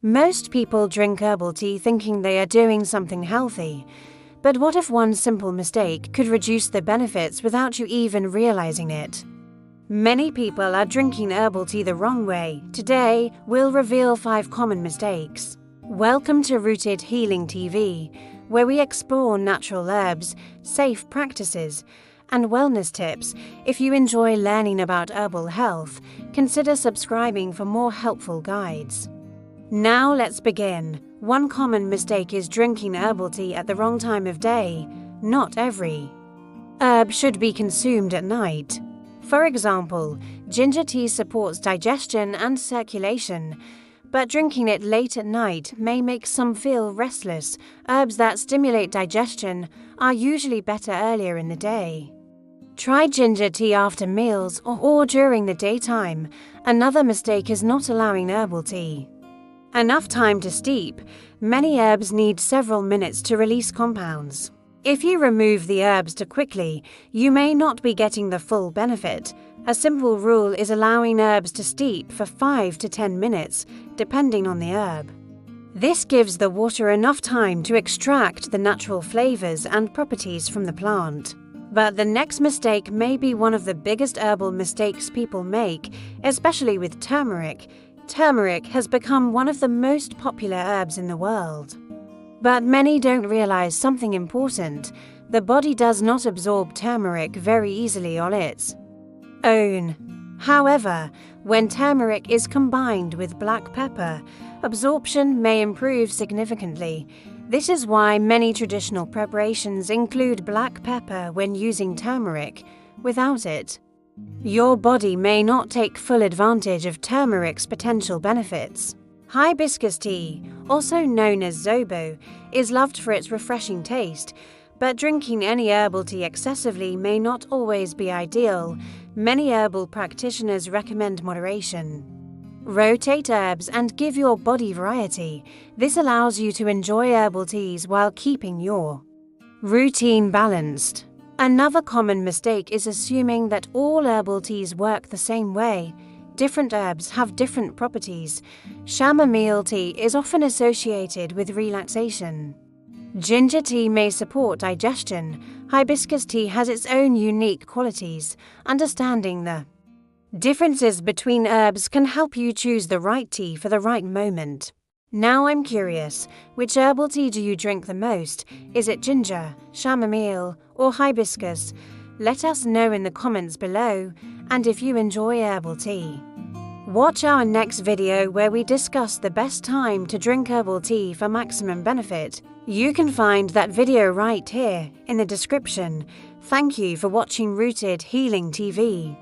Most people drink herbal tea thinking they are doing something healthy. But what if one simple mistake could reduce the benefits without you even realizing it? Many people are drinking herbal tea the wrong way. Today, we'll reveal 5 common mistakes. Welcome to Rooted Healing TV, where we explore natural herbs, safe practices, and wellness tips. If you enjoy learning about herbal health, consider subscribing for more helpful guides. Now let's begin. One common mistake is drinking herbal tea at the wrong time of day. Not every herb should be consumed at night. For example, ginger tea supports digestion and circulation, but drinking it late at night may make some feel restless. Herbs that stimulate digestion are usually better earlier in the day. Try ginger tea after meals or during the daytime. Another mistake is not allowing herbal tea enough time to steep. Many herbs need several minutes to release compounds. If you remove the herbs too quickly, you may not be getting the full benefit. A simple rule is allowing herbs to steep for 5 to 10 minutes, depending on the herb. This gives the water enough time to extract the natural flavors and properties from the plant. But the next mistake may be one of the biggest herbal mistakes people make, especially with turmeric. Turmeric has become one of the most popular herbs in the world. But many don't realize something important. The body does not absorb turmeric very easily on its own. However, when turmeric is combined with black pepper, absorption may improve significantly. This is why many traditional preparations include black pepper when using turmeric. Without it, your body may not take full advantage of turmeric's potential benefits. Hibiscus tea, also known as zobo, is loved for its refreshing taste, but drinking any herbal tea excessively may not always be ideal. Many herbal practitioners recommend moderation. Rotate herbs and give your body variety. This allows you to enjoy herbal teas while keeping your routine balanced. Another common mistake is assuming that all herbal teas work the same way. Different herbs have different properties. Chamomile tea is often associated with relaxation. Ginger tea may support digestion. Hibiscus tea has its own unique qualities. Understanding the differences between herbs can help you choose the right tea for the right moment. Now I'm curious, which herbal tea do you drink the most? Is it ginger, chamomile, or hibiscus? Let us know in the comments below, and if you enjoy herbal tea. Watch our next video where we discuss the best time to drink herbal tea for maximum benefit. You can find that video right here in the description. Thank you for watching Rooted Healing TV.